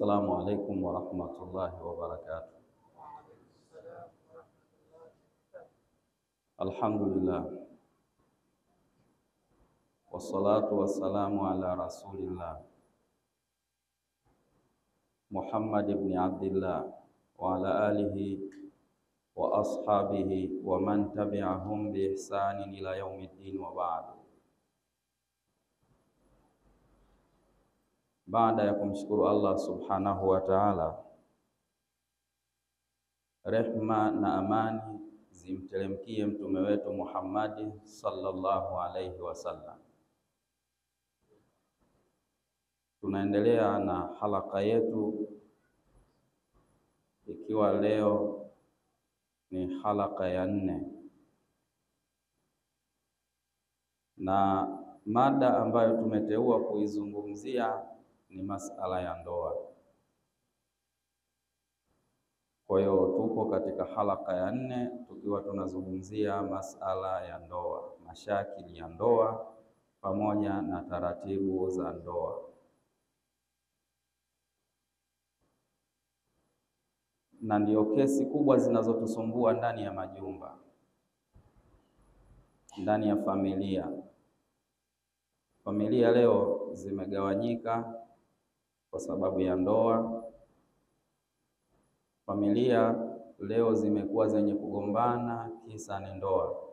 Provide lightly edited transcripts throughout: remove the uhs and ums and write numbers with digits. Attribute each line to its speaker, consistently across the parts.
Speaker 1: Assalamu alaikum warahmatullahi wabarakatuh. Alhamdulillah, wassalatu wassalamu ala rasulillah Muhammad ibn Abdillah wa ala alihi wa ashabihi wa man tabi'ahum bi ihsanin ila yaumiddin wa ba'd. Baada ya kumshukuru Allah subhanahu wa ta'ala, rehma na amani zimteremkie mtume wetu Muhammad sallallahu alayhi wasallam. Tunaendelea na halaka yetu, ikiwa leo ni halaka ya 4, na mada ambayo tumeteua kuizungumzia ni masala ya ndoa. Kwa hiyo tupo katika halaka ya 4 tukiwa tunazungumzia masala ya ndoa, mashakili ya ndoa pamoja na taratibu za ndoa. Na ndiyo kesi kubwa zinazotusumbua ndani ya majumba, ndani ya familia. Familia leo zimegawanyika kwa sababu ya ndoa. Familia leo zimekuwa zenye kugombana, kisa ni ndoa.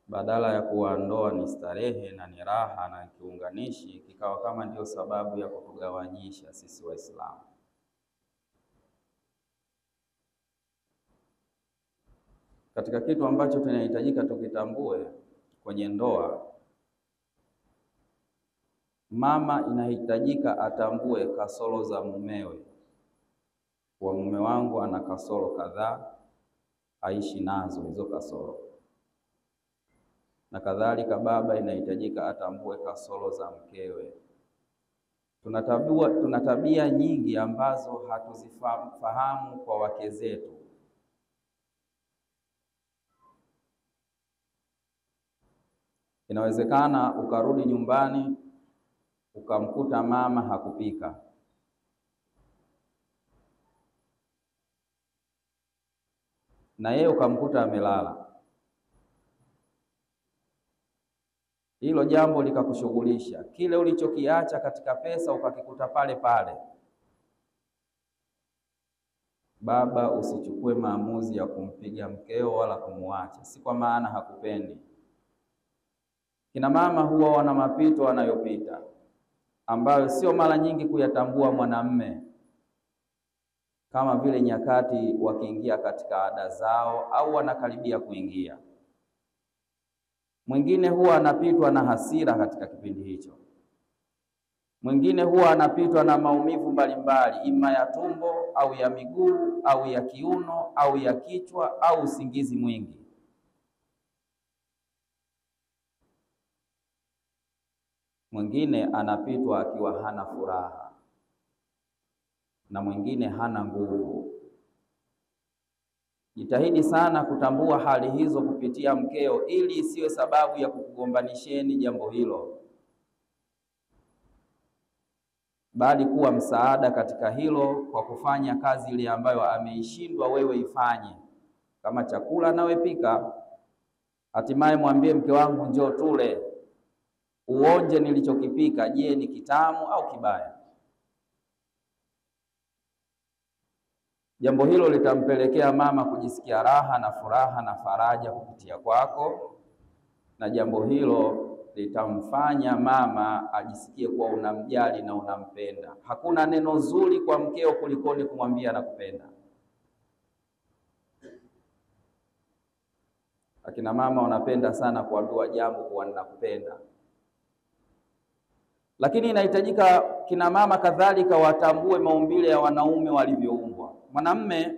Speaker 1: Badala ya kuwa ndoa ni starehe na ni raha na kiunganishi, kikawa kama ndio sababu ya kutugawanyisha sisi Waislamu. Katika kitu ambacho tunahitajika tukitambue kwenye ndoa, mama inahitajika atambue kasoro za mumewe. Kwa mume wangu ana kasoro kadhaa, aishi nazo hizo kasoro. Na kadhalika baba inahitajika atambue kasoro za mkewe. Tuna tabia nyingi ambazo hatuzifahamu kwa wake zetu. Inawezekana ukarudi nyumbani ukamkuta mama hakupika, na yeye ukamkuta amelala. Hilo jambo likakushughulisha, kile ulichokiacha katika pesa ukakikuta pale pale. Baba, usichukue maamuzi ya kumpiga mkeo wala kumuacha, si kwa maana hakupendi. Kina mama huwa wana mapito wanayopita ambayo sio mara nyingi kuyatambua mwanamme, kama vile nyakati wakiingia katika ada zao au wanakaribia kuingia. Mwingine huwa anapitwa na hasira katika kipindi hicho. Mwingine huwa anapitwa na maumivu mbalimbali, ima ya tumbo au ya miguu au ya kiuno au ya kichwa au usingizi mwingi. Mwingine anapitwa akiwa hana furaha, na mwingine hana nguvu. Jitahidi sana kutambua hali hizo kupitia mkeo, ili isiwe sababu ya kukugombanisheni jambo hilo, bali kuwa msaada katika hilo kwa kufanya kazi ile ambayo ameishindwa wewe ifanye. Kama chakula nawe pika, hatimaye mwambie mke wangu njoo tule, uonje nilichokipika, je ni kitamu au kibaya. Jambo hilo litampelekea mama kujisikia raha na furaha na faraja kupitia kwako, na jambo hilo litamfanya mama ajisikie kuwa unamjali na unampenda. Hakuna neno zuri kwa mkeo kulikoni kumwambia nakupenda. Akina mama wanapenda sana kuambiwa jambo kuwa nakupenda. Lakini inahitajika kina mama kadhalika watambue maumbile ya wanaume walivyoumbwa. Mwanamume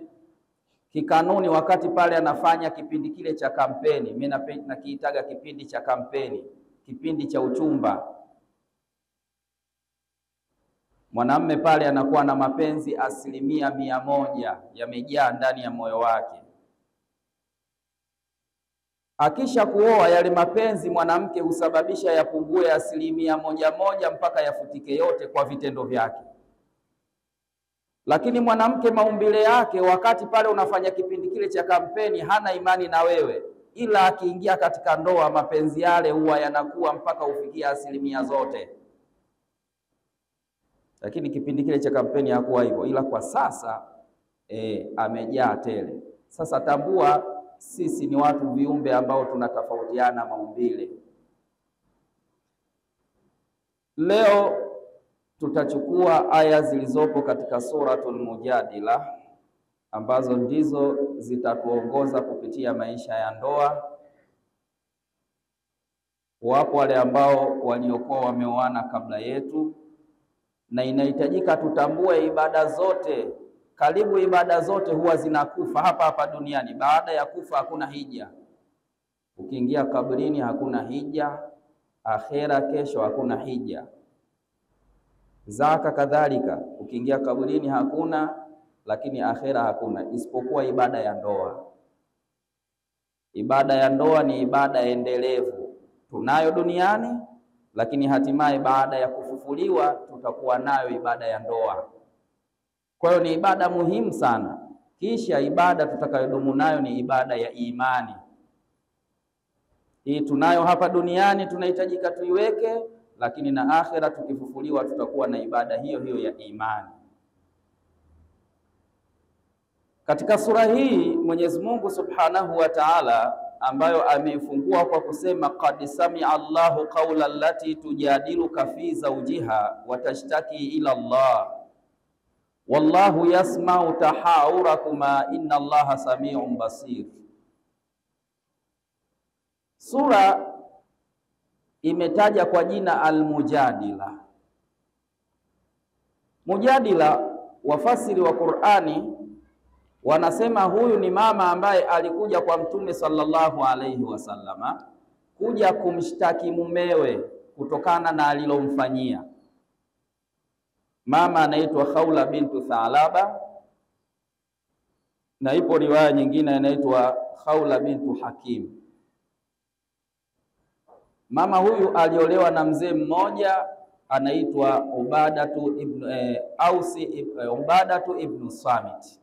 Speaker 1: kikanuni, wakati pale anafanya kipindi kile cha kampeni, mimi nakiitaga kipindi cha kampeni, kipindi cha uchumba, mwanamume pale anakuwa na mapenzi 100% yamejaa ndani ya moyo wake. Akisha kuoa, yale mapenzi mwanamke husababisha yapungue 1% mpaka yafutike yote kwa vitendo vyake. Lakini mwanamke maumbile yake, wakati pale unafanya kipindi kile cha kampeni, hana imani na wewe, ila akiingia katika ndoa, mapenzi yale huwa yanakuwa mpaka ufikia 1% zote. Lakini kipindi kile cha kampeni hakuwa hivyo, ila kwa sasa amejaa tele. Sasa tambua, sisi ni watu viumbe ambao tunatofautiana maumbile. Leo tutachukua aya zilizopo katika suratul Mujadila ambazo ndizo zitatuongoza kupitia maisha ya ndoa. Wapo wale ambao waliokuwa wameoana kabla yetu, na inahitajika tutambue ibada zote, karibu ibada zote huwa zinakufa hapa hapa duniani. Baada ya kufa hakuna hija. Ukiingia kabrini hakuna hija, akhera kesho hakuna hija. Zaka kadhalika, ukiingia kabrini hakuna, lakini akhera hakuna, isipokuwa ibada ya ndoa. Ibada ya ndoa ni ibada endelevu, tunayo duniani, lakini hatimaye baada ya kufufuliwa tutakuwa nayo ibada ya ndoa. Kwa hiyo ni ibada muhimu sana. Kisha ibada tutakayodumu nayo ni ibada ya imani. Hii tunayo hapa duniani, tunahitajika tuiweke, lakini na akhera tukifufuliwa tutakuwa na ibada hiyo hiyo ya imani. Katika sura hii Mwenyezi Mungu Subhanahu wa Ta'ala, ambayo ameifungua kwa kusema qad sami'a Allahu qawla allati tujadiluka fi zawjiha wa tashtaki ila Allah wallahu yasma'u tahawurakuma inna Allaha sami'un basir. Sura imetaja kwa jina Al-Mujadila. Mujadila, wafasiri wa Qur'ani wanasema huyu ni mama ambaye alikuja kwa Mtume sallallahu alayhi wasallama kuja kumshtaki mumewe kutokana na alilomfanyia. Mama anaitwa Khawla bintu Thalaba, na ipo riwaya nyingine inaitwa Khawla bintu Hakim. Mama huyu aliolewa na mzee mmoja anaitwa Ubadatu ibn Samit,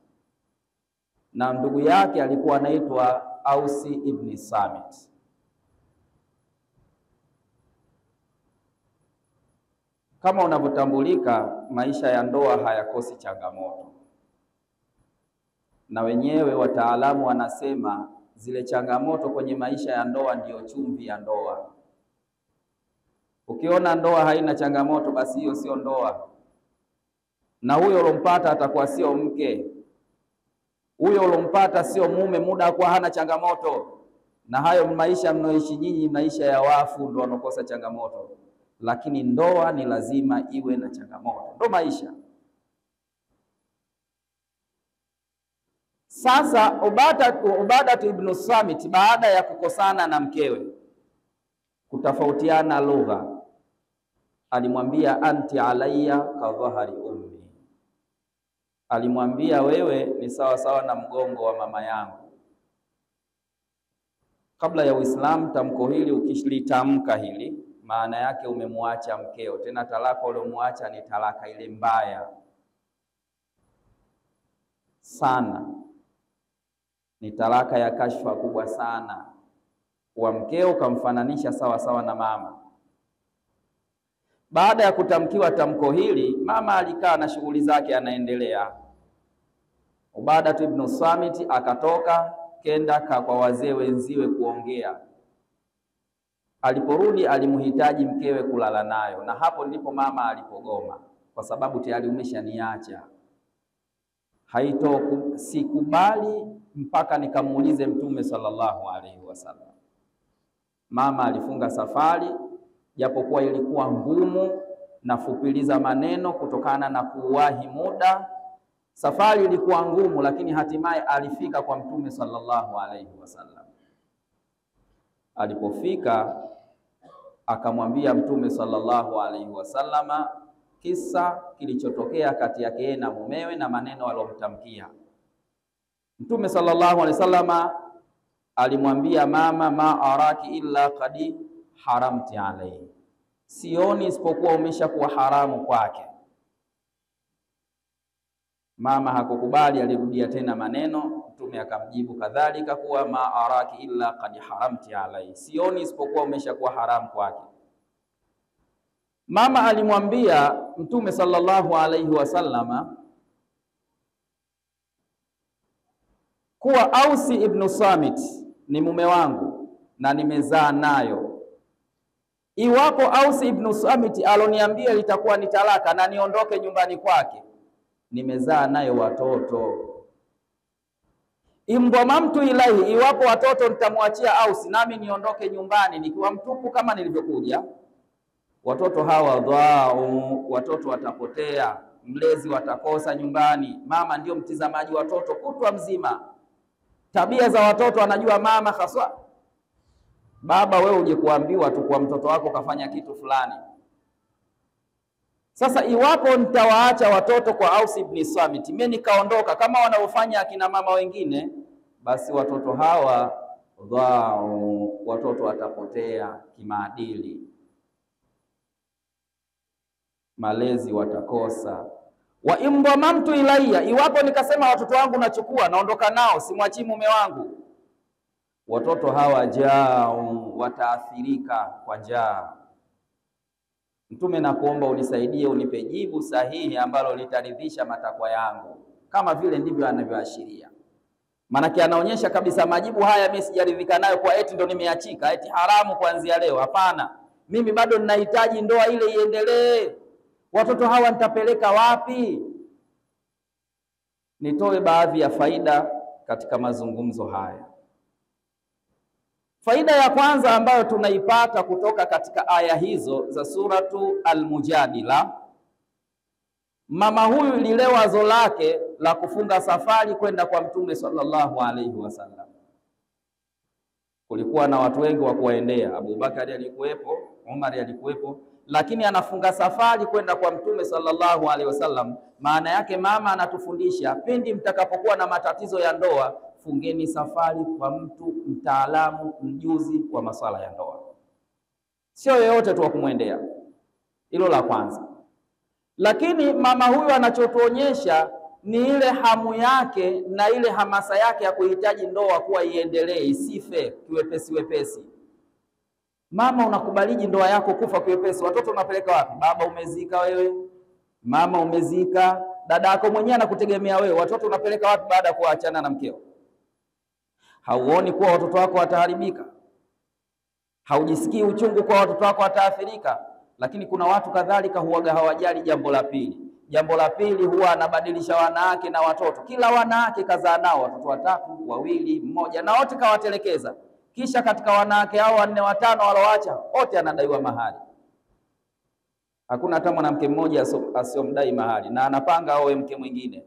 Speaker 1: na ndugu yake alikuwa anaitwa Ausi ibn Samit. Kama unavyotambulika, maisha ya ndoa hayakosi changamoto, na wenyewe wataalamu wanasema zile changamoto kwenye maisha ya ndoa ndiyo chumvi ya ndoa. Ukiona ndoa haina changamoto, basi hiyo sio ndoa, na huyo ulompata atakuwa sio mke, huyo ulompata sio mume, muda kwa hana changamoto. Na hayo maisha mnaoishi nyinyi, maisha ya wafu, ndio wanakosa changamoto. Lakini ndoa ni lazima iwe na changamoto, ndio maisha. Sasa Ubadatu ibn Samit, baada ya kukosana na mkewe, kutofautiana lugha, alimwambia anti alayya ka dhahari ummi, alimwambia wewe ni sawa sawa na mgongo wa mama yangu. Kabla ya Uislamu, tamko hili ukishlitamka hili, maana yake umemwacha mkeo. Tena talaka uliomwacha ni talaka ile mbaya sana, ni talaka ya kashfa kubwa sana. Wa mkeo kamfananisha sawa sawa na mama. Baada ya kutamkiwa tamko hili, mama alikaa na shughuli zake anaendelea. Ubadatu ibn Samit akatoka kenda kwa wazee wenziwe kuongea. Aliporudi alimhitaji mkewe kulala nayo, na hapo ndipo mama alipogoma, kwa sababu tayari umeshaniacha. Sikubali mpaka nikamuulize Mtume sallallahu alaihi wasallam. Mama alifunga safari, japokuwa ilikuwa ngumu na fupiliza maneno kutokana na kuwahi muda. Safari ilikuwa ngumu, lakini hatimaye alifika kwa Mtume sallallahu alaihi wasallam. Alipofika akamwambia Mtume sallallahu alaihi wasallama kisa kilichotokea kati yake yeye na mumewe na maneno aliyomtamkia. Mtume sallallahu alaihi wasallama alimwambia mama, ma araki illa qad haramti alayhi, sioni isipokuwa umeshakuwa haramu kwake. Mama hakukubali, alirudia tena maneno. Mtume akamjibu kadhalika kuwa ma araki illa qad haramti alayhi, sioni isipokuwa umeshakuwa haramu kwake. Mama alimwambia Mtume sallallahu alayhi wasallama kuwa Ausi ibn Samit ni mume wangu na nimezaa nayo. Iwapo Ausi ibn Samit aloniambia litakuwa ni talaka na niondoke nyumbani kwake, nimezaa nayo watoto. Imdhamamtu ilaihi, iwapo watoto nitamwachia Ausi nami niondoke nyumbani nikiwa mtupu kama nilivyokuja, watoto hawa dhau, watoto watapotea, mlezi watakosa nyumbani. Mama ndio mtizamaji watoto kutwa mzima, tabia za watoto anajua mama haswa. Baba wewe uje kuambiwa tu kwa mtoto wako kafanya kitu fulani. Sasa iwapo nitawaacha watoto kwa Aus ibn Samit, mimi nikaondoka kama wanaofanya akina mama wengine, basi watoto hawa dhau, watoto watapotea kimaadili, malezi watakosa. Wa imdhamamtu ilayya, iwapo nikasema watoto wangu nachukua naondoka nao, simwachi mume wangu, watoto hawa jao, wataathirika kwa njaa. Mtume, nakuomba unisaidie, unipe jibu sahihi ambalo litaridhisha matakwa yangu, kama vile ndivyo anavyoashiria. Maanake anaonyesha kabisa majibu haya mimi sijaridhika nayo kwa eti ndo nimeachika, eti haramu kuanzia leo. Hapana, mimi bado ninahitaji ndoa ile iendelee. Watoto hawa nitapeleka wapi? Nitoe baadhi ya faida katika mazungumzo haya. Faida ya kwanza ambayo tunaipata kutoka katika aya hizo za suratu Al-Mujadila, mama huyu lile wazo lake la kufunga safari kwenda kwa Mtume sallallahu alaihi wasallam. Kulikuwa na watu wengi wa kuwaendea, Abubakari alikuwepo, Umar alikuwepo, lakini anafunga safari kwenda kwa Mtume sallallahu alaihi wasallam. Maana yake mama anatufundisha pindi mtakapokuwa na matatizo ya ndoa, fungeni safari kwa mtu mtaalamu, mjuzi wa masuala ya ndoa, sio yeyote tu wa kumwendea. Hilo la kwanza. Lakini mama huyu anachotuonyesha ni ile hamu yake na ile hamasa yake ya kuhitaji ndoa kuwa iendelee, isife kiwepesi wepesi. Mama, unakubaliji ndoa yako kufa kiwepesi? Watoto unapeleka wapi? Baba umezika wewe, mama umezika, dada yako mwenyewe anakutegemea wewe. Watoto unapeleka wapi baada ya kuachana na mkeo? Hauoni kuwa watoto wako wataharibika? Haujisikii uchungu kwa watoto wako wataathirika? Lakini kuna watu kadhalika huwaga hawajali jambo la pili. Jambo la pili huwa anabadilisha wanawake na watoto. Kila wanawake kazaa nao watoto watatu, wawili, mmoja, na wote kawatelekeza. Kisha katika wanawake hao 4 5 walioacha wote anadaiwa mahari. Hakuna hata mwanamke mmoja asiyomdai mahari, na anapanga aoe mke mwingine.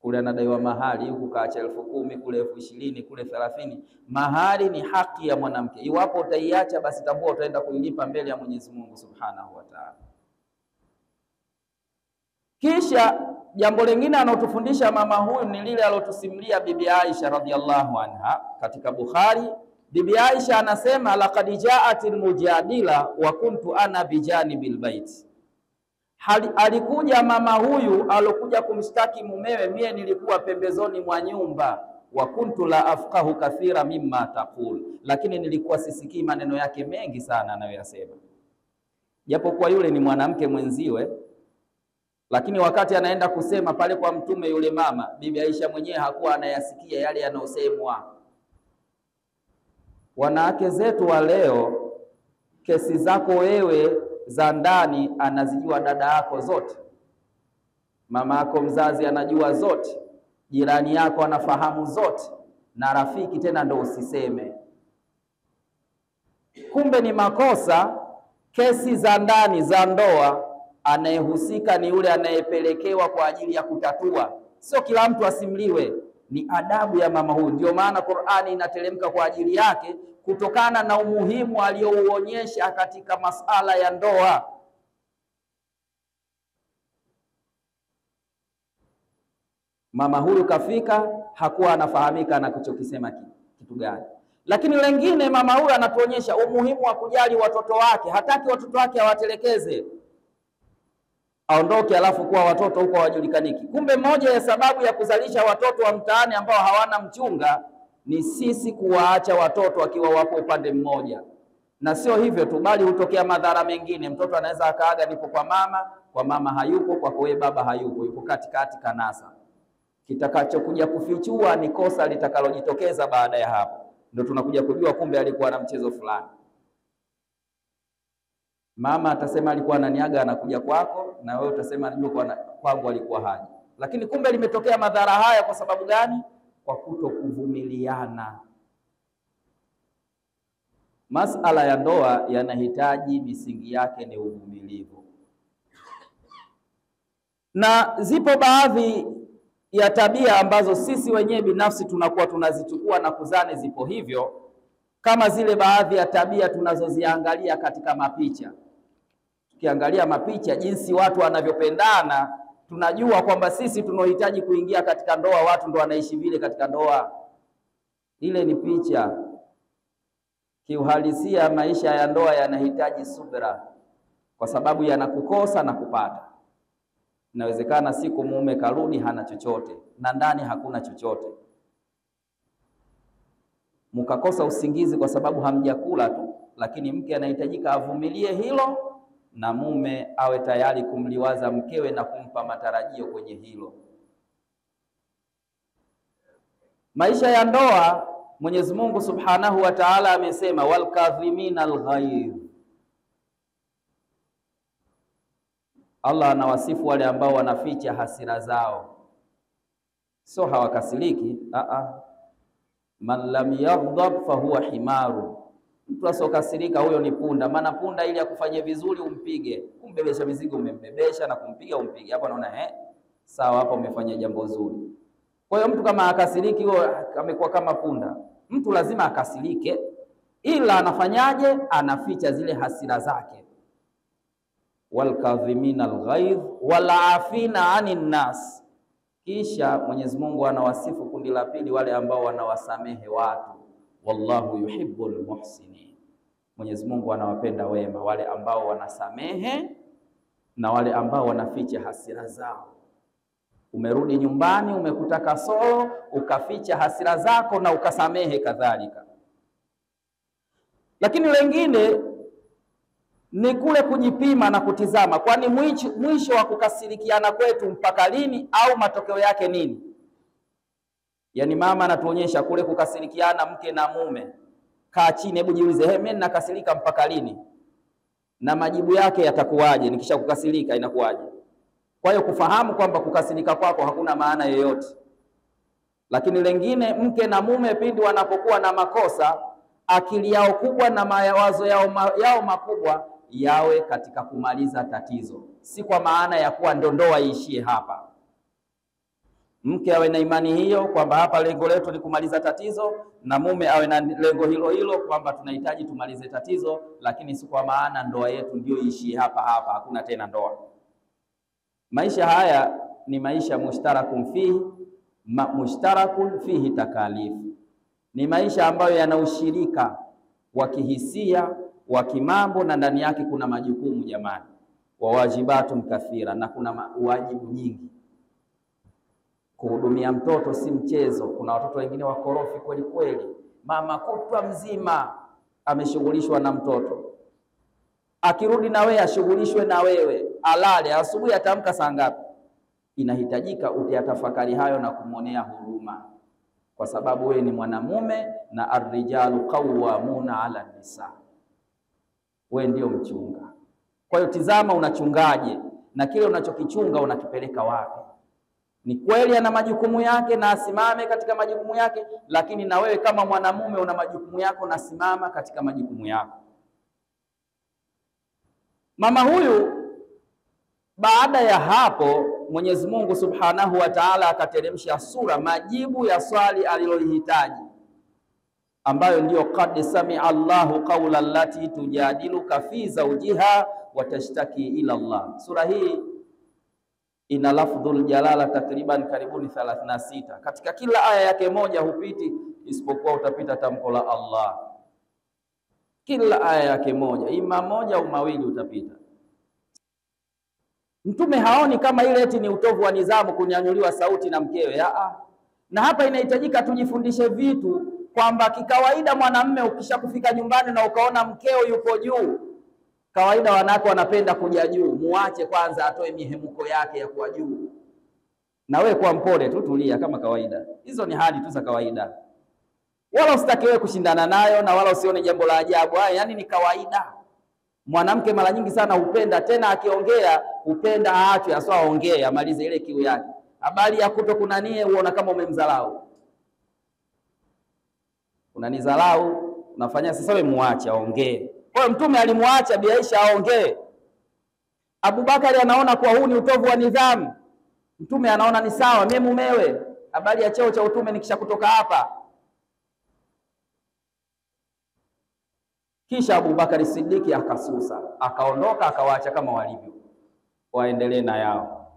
Speaker 1: Kule anadaiwa mahari, huku kaacha 10,000, kule 20,000, kule 30. Mahari ni haki ya mwanamke. Iwapo utaiacha, basi tambua utaenda kuilipa mbele ya Mwenyezi Mungu Subhanahu wa Ta'ala. Kisha jambo lingine anotufundisha mama huyu ni lile alotusimulia Bibi Aisha radhiallahu anha katika Bukhari. Bibi Aisha anasema laqad ja'atil mujadila wa kuntu ana bijanibil bait. Alikuja mama huyu alokuja kumshtaki mumewe, mie nilikuwa pembezoni mwa nyumba. Wa kuntu la afqahu kathira mimma taqul, lakini nilikuwa sisikii maneno yake mengi sana anayoyasema, japo kwa yule ni mwanamke mwenziwe. Lakini wakati anaenda kusema pale kwa Mtume, yule mama Bibi Aisha mwenyewe hakuwa anayasikia yale yanayosemwa. Wanawake zetu wa leo, kesi zako wewe za ndani anazijua dada yako zote, mama yako mzazi anajua zote, jirani yako anafahamu zote, na rafiki tena ndo usiseme. Kumbe ni makosa. Kesi za ndani za ndoa anayehusika ni yule anayepelekewa kwa ajili ya kutatua, sio kila mtu asimliwe. Ni adabu ya mama huyu. Ndio maana Qur'ani inateremka kwa ajili yake, kutokana na umuhimu aliouonyesha katika masala ya ndoa. Mama huyu kafika, hakuwa anafahamika anachokisema kitu gani. Lakini lengine, mama huyu anatuonyesha umuhimu wa kujali watoto wake. Hataki watoto wake awatelekeze, aondoke alafu kuwa watoto huko hawajulikaniki. Kumbe moja ya sababu ya kuzalisha watoto wa mtaani ambao hawana mchunga ni sisi kuwaacha watoto wakiwa wapo upande mmoja. Na sio hivyo tu, bali hutokea madhara mengine. Mtoto anaweza akaaga, nipo kwa mama hayupo, kwa wewe baba hayupo, yupo katikati kanasa. Kitakachokuja kufichua ni kosa litakalojitokeza baada ya hapo. Ndio tunakuja kujua kumbe alikuwa na mchezo fulani. Mama atasema alikuwa ananiaga anakuja kwako, na wewe utasema najua kwangu alikuwa haji. Lakini kumbe limetokea madhara haya kwa sababu gani? Kwa kutokuvumiliana. Masala ya ndoa yanahitaji misingi yake ni uvumilivu. Na zipo baadhi ya tabia ambazo sisi wenyewe binafsi tunakuwa tunazichukua na kuzani zipo hivyo, kama zile baadhi ya tabia tunazoziangalia katika mapicha. Tukiangalia mapicha jinsi watu wanavyopendana, tunajua kwamba sisi tunaohitaji kuingia katika ndoa watu ndo wanaishi vile katika ndoa. Ile ni picha. Kiuhalisia maisha ya ndoa yanahitaji subira, kwa sababu yanakukosa na kupata. Inawezekana siku mume karudi hana chochote na ndani hakuna chochote, mkakosa usingizi kwa sababu hamjakula tu, lakini mke anahitajika avumilie hilo na mume awe tayari kumliwaza mkewe na kumpa matarajio kwenye hilo. Maisha ya ndoa, Mwenyezi Mungu Subhanahu wa Ta'ala amesema wal kadhimina al-ghayz. Allah anawasifu wale ambao wanaficha hasira zao, so hawakasiriki. Man lam yaghdab fa huwa himaru. Mtu asokasirika huyo ni punda. Maana punda ili akufanyie vizuri umpige, kumbebesha mizigo umembebesha, na kumpiga umpige. Hapo naona sawa, hapo umefanya jambo zuri. Kwa hiyo mtu kama akasiriki, huyo amekuwa kama punda. Mtu lazima akasirike, ila anafanyaje? Anaficha zile hasira zake. Wal kadhimina al-ghayz wal afina 'anil nas. Kisha Mwenyezi Mungu anawasifu kundi la pili, wale ambao wanawasamehe watu. Wallahu yuhibbul muhsinin. Mwenyezi Mungu anawapenda wema, wale ambao wanasamehe na wale ambao wanaficha hasira zao. Umerudi nyumbani umekuta kasoro, ukaficha hasira zako na ukasamehe kadhalika. Lakini lengine ni kule kujipima na kutizama, kwani mwisho wa kukasirikiana kwetu mpaka lini, au matokeo yake nini? Yani mama anatuonyesha kule kukasirikiana mke na mume. Kaa chini, hebu jiulize, mimi nakasirika mpaka lini? Na majibu yake yatakuwaje nikisha kukasirika, inakuwaje? Kwa hiyo kufahamu kwamba kukasirika kwako hakuna maana yoyote. Lakini lengine, mke na mume pindi wanapokuwa na makosa, akili yao kubwa na mawazo yao makubwa yawe katika kumaliza tatizo, si kwa maana ya kuwa ndoa iishie hapa. Mke awe na imani hiyo kwamba hapa lengo letu ni kumaliza tatizo, na mume awe na lengo hilo hilo kwamba tunahitaji tumalize tatizo, lakini si kwa maana ndoa yetu ndio iishie hapa, hakuna tena ndoa. Maisha haya ni maisha mushtarakun fihi takalif. Ni maisha ambayo yana ushirika wa kihisia, wa kimambo, na ndani yake kuna majukumu jamani, wa wajibatun kathira, na kuna wajibu nyingi. Kuhudumia mtoto si mchezo. Kuna watoto wengine wakorofi kweli kweli, mama kutwa mzima ameshughulishwa na mtoto, akirudi na wewe ashughulishwe na wewe, alale asubuhi atamka saa ngapi? Inahitajika utayatafakari hayo na kumwonea huruma, kwa sababu wewe ni mwanamume na ar-rijalu qawwamuna 'ala nisa. Wewe ndio mchunga. Kwa hiyo tizama unachungaje, na kile unachokichunga unakipeleka wapi? Ni kweli ana majukumu yake na asimame katika majukumu yake, lakini na wewe kama mwanamume una majukumu yako na simama katika majukumu yako. Mama huyu baada ya hapo Mwenyezi Mungu Subhanahu wa Ta'ala akateremsha sura majibu ya swali alilolihitaji, ambayo ndiyo qad sami'a Allahu qawla allati tujadiluka fi zawjiha wa tashtaki ila Allah. Sura hii ina lafdhul jalala takriban karibuni 36. Katika kila aya yake moja hupiti isipokuwa utapita tamko la Allah. Kila aya yake moja, ima moja au mawili utapita. Mtume haoni kama ile eti ni utovu wa nidhamu kunyanyuliwa sauti na mkewe. Na hapa inahitajika tujifundishe vitu kwamba kikawaida mwanamume ukishakufika nyumbani na ukaona mkeo yuko juu, kawaida wanawake wanapenda kuja juu. Muache kwanza atoe mihemuko yake ya kuwa juu, na wewe kwa mpole tu, tulia kama kawaida. Hizo ni hali tu za kawaida, wala usitaki wewe kushindana nayo, na wala usione jambo la ajabu. Yani ni kawaida. Mwanamke mara nyingi sana hupenda, tena akiongea hupenda aachwe aswa aongee amalize ile kiu yake. Habari ya kuto kunanie uona kama umemdharau. Unanidharau, unafanya sasa, wewe muache aongee. Kwa hiyo Mtume alimwacha Bi Aisha aongee. Abubakari anaona kwa huu ni utovu wa nidhamu. Mtume anaona ni sawa, mimi mumewe, habari ya cheo cha utume nikisha kutoka hapa. Kisha Abubakari Siddiq akasusa, akaondoka, akawaacha kama walivyo, waendelee na yao.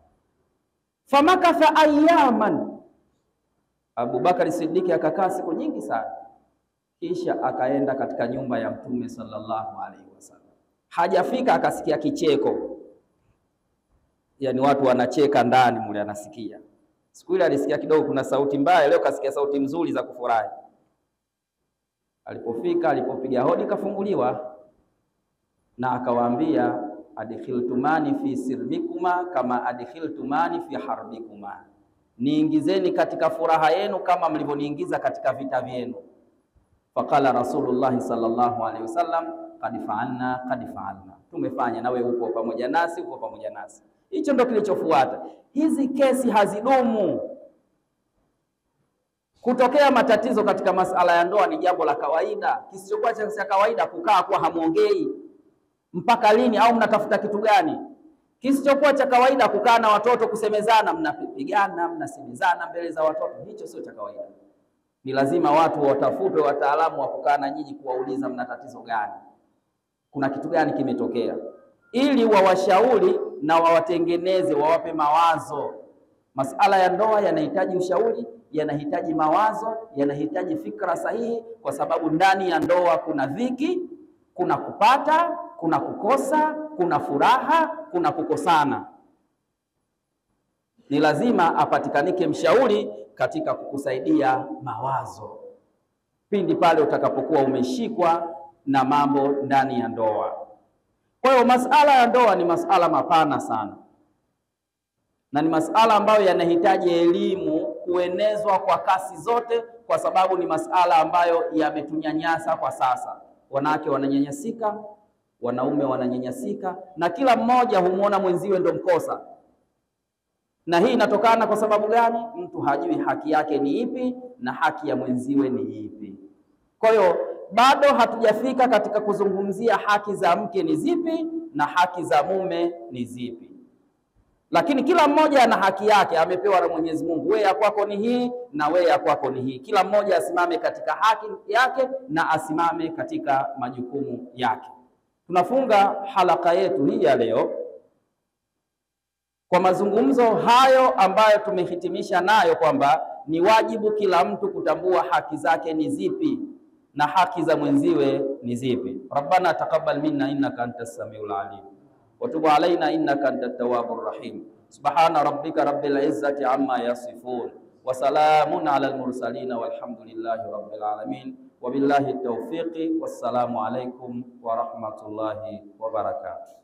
Speaker 1: Famakatha ayaman, Abubakari Siddiq akakaa siku nyingi sana. Kisha akaenda katika nyumba ya Mtume sallallahu alaihi wasallam. Hajafika akasikia kicheko, yani watu wanacheka ndani mule, anasikia. Siku ile alisikia kidogo kuna sauti mbaya, leo kasikia sauti nzuri za kufurahi. Alipofika, alipopiga hodi kafunguliwa, na akawaambia, adkhiltumani fi sirmikuma kama adkhiltumani fi harbikuma, niingizeni katika furaha yenu kama mlivyoniingiza katika vita vyenu. Faqala Rasulullah sallallahu alaihi wasallam, qad fa'alna, tumefanya, nawe uko pamoja nasi, uko pamoja nasi. Hicho ndo kilichofuata. Hizi kesi hazidumu. Kutokea matatizo katika masala ya ndoa ni jambo la kawaida. Kisichokuwa cha kawaida kukaa kwa hamuongei. Mpaka lini? Au mnatafuta kitu gani? Kisichokuwa cha kawaida kukaa na watoto kusemezana, mnapigana, mnasemezana mbele za watoto. Hicho sio cha kawaida. Ni lazima watu watafutwe wataalamu wa kukaa na nyinyi, kuwauliza mna tatizo gani, kuna kitu gani kimetokea, ili wawashauri na wawatengeneze, wawape mawazo. Masala ya ndoa yanahitaji ushauri, yanahitaji mawazo, yanahitaji fikra sahihi, kwa sababu ndani ya ndoa kuna dhiki, kuna kupata, kuna kukosa, kuna furaha, kuna kukosana. Ni lazima apatikanike mshauri katika kukusaidia mawazo pindi pale utakapokuwa umeshikwa na mambo ndani ya ndoa. Kwa hiyo masala ya ndoa ni masala mapana sana, na ni masala ambayo yanahitaji elimu kuenezwa kwa kasi zote, kwa sababu ni masala ambayo yametunyanyasa kwa sasa. Wanawake wananyanyasika, wanaume wananyanyasika, na kila mmoja humuona mwenziwe ndo mkosa. Na hii inatokana kwa sababu gani? Mtu hajui haki yake ni ipi na haki ya mwenziwe ni ipi. Kwa hiyo bado hatujafika katika kuzungumzia haki za mke ni zipi na haki za mume ni zipi. Lakini kila mmoja ana haki yake, amepewa na Mwenyezi Mungu. Wewe ya kwako ni hii na wewe ya kwako ni hii. Kila mmoja asimame katika haki yake na asimame katika majukumu yake. Tunafunga halaka yetu hii ya leo kwa mazungumzo hayo ambayo tumehitimisha nayo, kwamba ni wajibu kila mtu kutambua haki zake ni zipi na haki za mwenziwe ni zipi. Rabbana taqabbal minna innaka antas samiul alim wa tub alaina innaka antat tawwabur rahim. Subhana rabbika rabbil izzati amma yasifun wa salamun alal mursalin walhamdulillahi rabbil alamin wa billahi tawfiqi. Wassalamu alaikum wa rahmatullahi wa barakatuh.